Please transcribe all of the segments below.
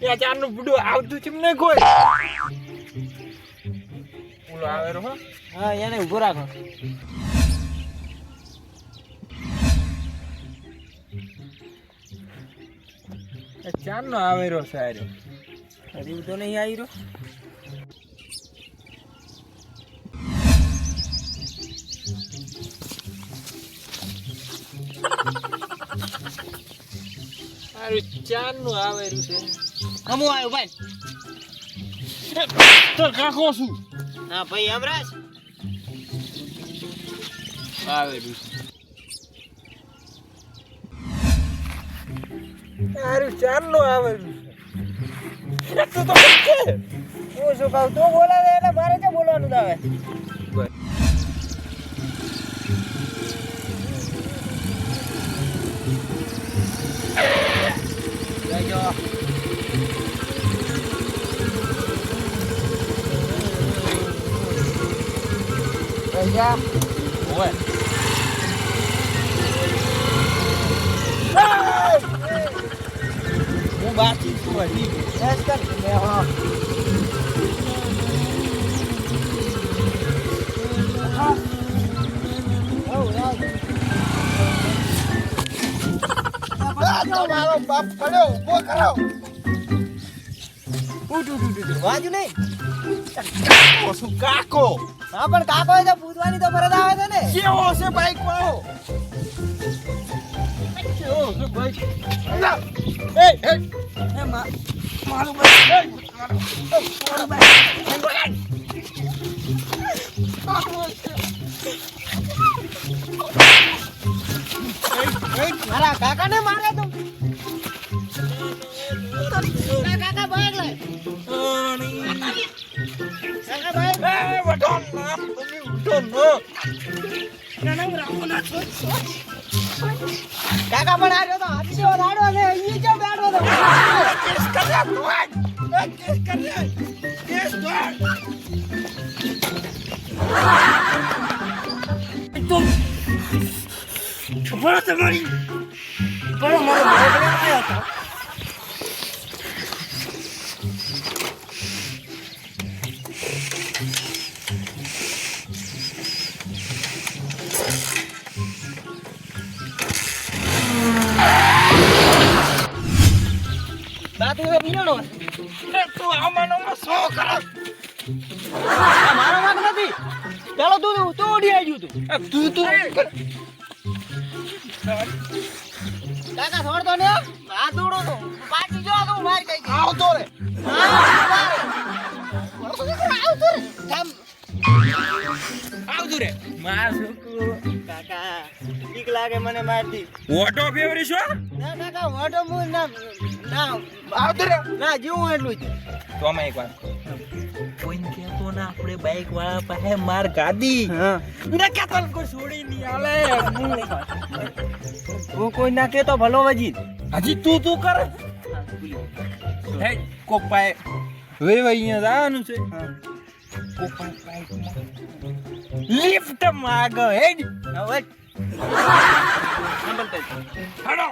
ત્યાં ચારનું બુડું આવતું છે ને કોઈ ઓલો આવે રો હા એને ઊભો રાખો ચારનો આવે રો સાહેબ હજી તો નહીં આવી રહ્યો સારું ચારનું આવેલું છે હમું આવ્યો ભાઈ તો કાકો છું હા ભાઈ અમરાજ આવેલું છે સારું ચારનું આવેલું છે તું તો છે હું શું કહું તું બોલાવે એટલે મારે ક્યાં બોલવાનું જ આવે Ya. Oi. Mu bati tu ali. Esta me ha. Oh, yaar. મારો બાપ પડ્યો ઉભો કરો વાજુ નહીં શું કાકો હા પણ કાકો એ તો પૂછવાની તો ફરજ આવે છે ને કેવો છે બાઈક વાળો કેવો છે બાઈક એ મારું ભાઈ મારું ભાઈ મારા કાકાને મારે તો કાકા ભાગ લે કાકા ભાઈ એ વડોન ના તમે ઉઠો નો કાકા પણ આવ્યો તો હાથી જેવો રાડો ને ઈ કેમ બેઠો તો કેસ કર્યા તું કેસ કર્યા કેસ દોડ તું છોકરા તમારી પણ મારો ભાઈ આવ્યો હતો બાતું એ બીનો તું આમાંનો સો કર મારો વાગ નથી પેલો તું ઉડી આવ્યું તું કાકા છોડતો ને આ દોડો તો પાછી જો તો મારી કઈ આવતો રે આવતો રે કામ આવતું રે માર છોકરો કાકા ઠીક લાગે મને મારતી ઓટો ફેવરી છો ના કાકા વાટો મુ ના ના આવતું રે ના જીવું એટલું જ તો અમે એક વાત કોઈને કહેતો ના આપણે બાઈક વાળા પાસે માર ગાડી હા ના કહેતો કોઈ છોડી નહીં આલે હું કોઈ ના કેતો ભલો વજી હજી તું કરે હે કોક પાએ વે અહીંયા જવાનું છે કોક પાએ બાઈકમાં લિફ્ટ માગ હેડ હવે નંબર હાડો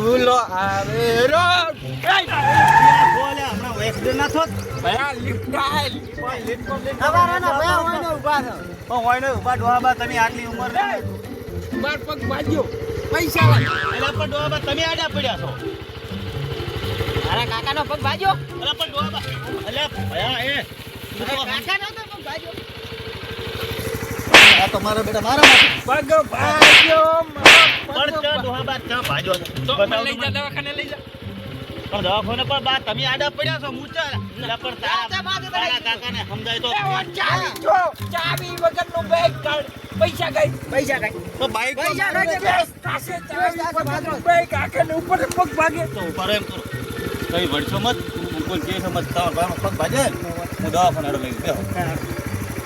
ઉલો આવે રો બોલે હમણાં એક્સિડન્ટ ના થોત ભયા લિફ્ટ આલ અમારા ભયા હોય ને ઊભા છો પણ હોય ને ઉભા ડોહાબા તમે આટલી ઉંમર ને બાર પગ બાજ્યો પૈસા લાગ એટલે પણ ડોહાબા તમે આડા પડ્યા છો મારા કાકાનો પગ ભાજ્યો એટલે પણ ડોહાબા એટલે ભયા એ કાકાનો તો પગ ભાજ્યો આ તો મારા બેટા મારા પગ બાજ્યો પણ ચા ડોહાબા ચા ભાજો તો લઈ જા દવાખાને લઈ જા પણ દવાખાને પણ બા તમે આડા પડ્યા છો મૂચા એટલે પણ તારા કાકાને સમજાય તો ચાવી જો ચાવી વગરનું બેગ કાઢ પૈસા ગઈ તો બાઈક પૈસા ગઈ કાશે ચાવી વગરનું બેગ આખેને ઉપર પગ ભાગે તો ઉપર એમ કરો કઈ વડશો મત કોઈ કે સમજ તમારા પગ ભાજે હું દવાખાને લઈ બેહો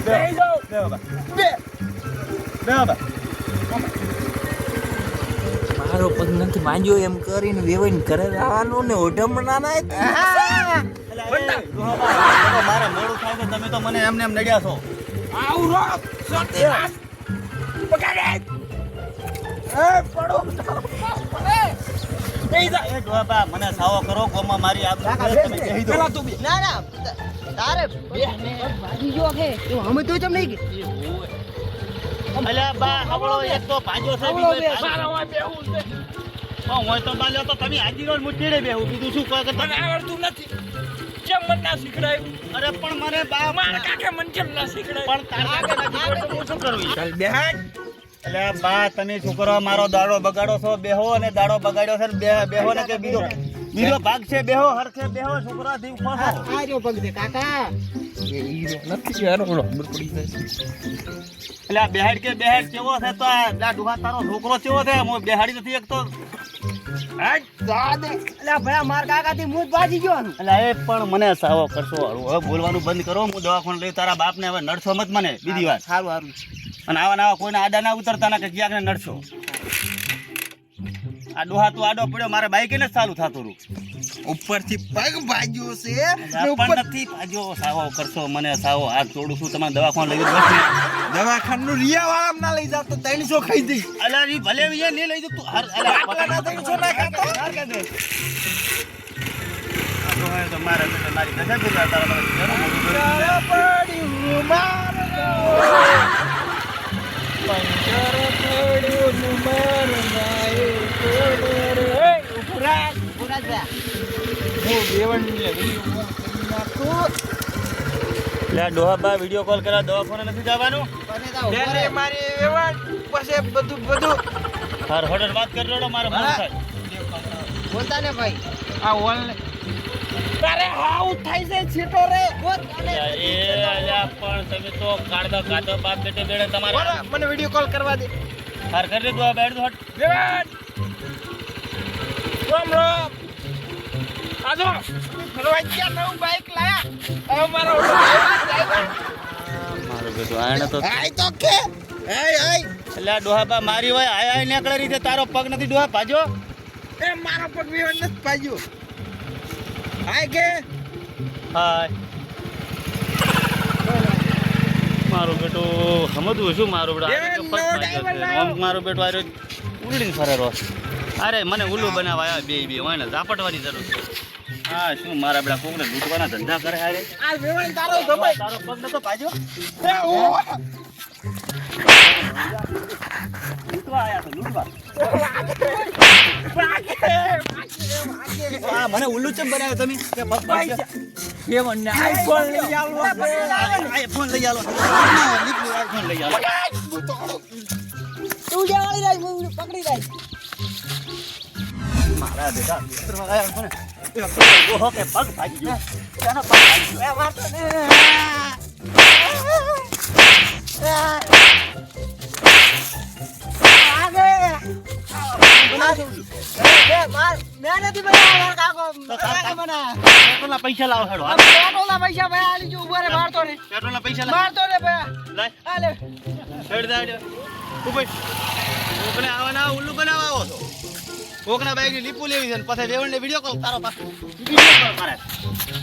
બે જાઓ બેહો બા બે બેહો બા મારો પગ નથી માંજ્યો એમ કરીને વેવાઈને ઘરે આવવાનું ને ઓઢમણા ના મારે મોડું થાય તો તમે તો મને એમને એમ નડ્યા છો આવ રો સતી એ ડોહા મને સાવો કરો ગોમાં મારી આબરૂ તમે કહી દો ના ના તારે બેને ભાગી ગયો કે તો અમે તો તમને અલ્યા બા હવળો એક તો ભાજો છે બીજો હોય તો બાલ્યો તો તમે હાજીરો મુઠીડે બેહું બીજું શું કોઈ કરતા આવડતું નથી કેમ મને ના શીખડાયું અરે પણ મને બા મારા કાકે મને કેમ ના શીખડાયું પણ તારા કાકે નથી આવડતું તો હું શું કરું ચાલ બેહાડ અલ્યા બા તમે શું કરો મારો દાડો બગાડો છો બેહો અને દાડો બગાડ્યો છે ને બેહો ને કે બીજો ભાગ છે બેહો હરખે બેહો છોકરા થી ખોસો આ જો પગ દે કાકા એ હીરો નથી યાર ઓલો ખબર પડી જાય એટલે આ બેહાડ કે બેહાડ કેવો છે તો આ ડુહા તારો છોકરો કેવો છે હું બેહાડી નથી એક તો હાટ જા દે અલા ભયા માર કાકા થી મુજ ભાજી ગયો એટલે એ પણ મને સાવો કરશો હવે બોલવાનું બંધ કરો હું દવાખાને લઈ તારા બાપને હવે નડશો મત મને બીજી વાર સારું સારું અને આવા કોઈને આડા ના ઉતરતા ના કે ક્યાંક ને નડશો આ ડોહા તું આડો પડ્યો મારે બાઈક ને ચાલુ થતું રૂ ઉપરથી પગ ભાજ્યો છે પણ નથી ભાજો સાવો કરશો મને સાવો હાથ જોડું છું તમારે દવાખાને લઈ જવું દવાખાનું રિયા વાળા ના લઈ જાતો 300 ખાઈ દઈ અલા રી ભલે વિજય નહીં લઈ જતું હર અલા ના 300 ના ખાતો ડોહા તો મારે મારી દશા ગુજરા તારા પડ્યું મારો પંચર પડ્યું મારનાએ કોડર એ ઉપરા પૂરા જા હું બેવંડી વિડિયો નાખું લે ડોહા બા વિડિયો કોલ કરા દવાખાને નથી જવાનું બને તા બેને મારી વેવણ પછી બધું હર હોડર વાત કરી રહ્યો મારે મન થાય બોલતા ને ભાઈ આ ઓનલાઈન તારે હાઉ થાય છે છીટો રે એ અલ્યા પણ તમે તો કાઢદો કાઢો બાપ બેટે બેડે તમારે મને વિડિયો કોલ કરવા દે હાર કરી દે ડોહા બેઠ દો હટ વેવણ રામ રામ આજો ફરવા ગયા નવું બાઈક લાયા હવે મારો મારો બેટો આને તો આય તો કે આય અલ્યા ડોહા બા મારી હોય આય આય નીકળી રીતે તારો પગ નથી ડોહા ભાજો એ મારો પગ વેવણ નથી પાજ્યો આય કે હાય મારો બેટો સમજવું શું મારો બેટો આને તો પગ ભાગ્યો છે. મારો બેટો આરે ઉલડીને ફરે રો અરે મને ઉલ્લુ બનાવવા આવ્યા બે હોય ને ઝાપટવાની જરૂર છે હા શું મારા બેટા કોકને લૂંટવાના ધંધા કરે હારે આ વેવણ તારો ગમે તારો પગ નતો ભાજો એ ઓ લૂંટવા આયા તો લૂંટવા આ મને ઉલ્લુ ચમ બનાવ્યો તમે કે પગ ભાગ્યો વેવણ ને આઈફોન લઈ આવો આઈફોન લઈ આલો આઈફોન લઈ આલો તું જે વાળી રાઈ હું પકડી રાઈ મારા બેટા મિત્ર આયા કોને ઓહો કે પગ ભાગી ગયો તેનો પગ ભાગી ગયો એ મારતો ને આગે માર મેં નથી બનાવ્યો માર કાકો કાકા બના પેટ્રોલના પૈસા લાવો હેડો આ પેટ્રોલના પૈસા ભાઈ આલી જો ઉભા રે મારતો ને પેટ્રોલના પૈસા લાવો મારતો ને ભાઈ લાય આલે હેડ દા હેડ ઉભો કોકને આવાના ઉલ્લુ બનાવવા આવો છો કોકના બાઈકની લીપુ લેવી છે ને પછી વેવણને વિડિયો કોલ તારો પા વિડિયો કોલ કરે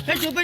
હેડ ઉભો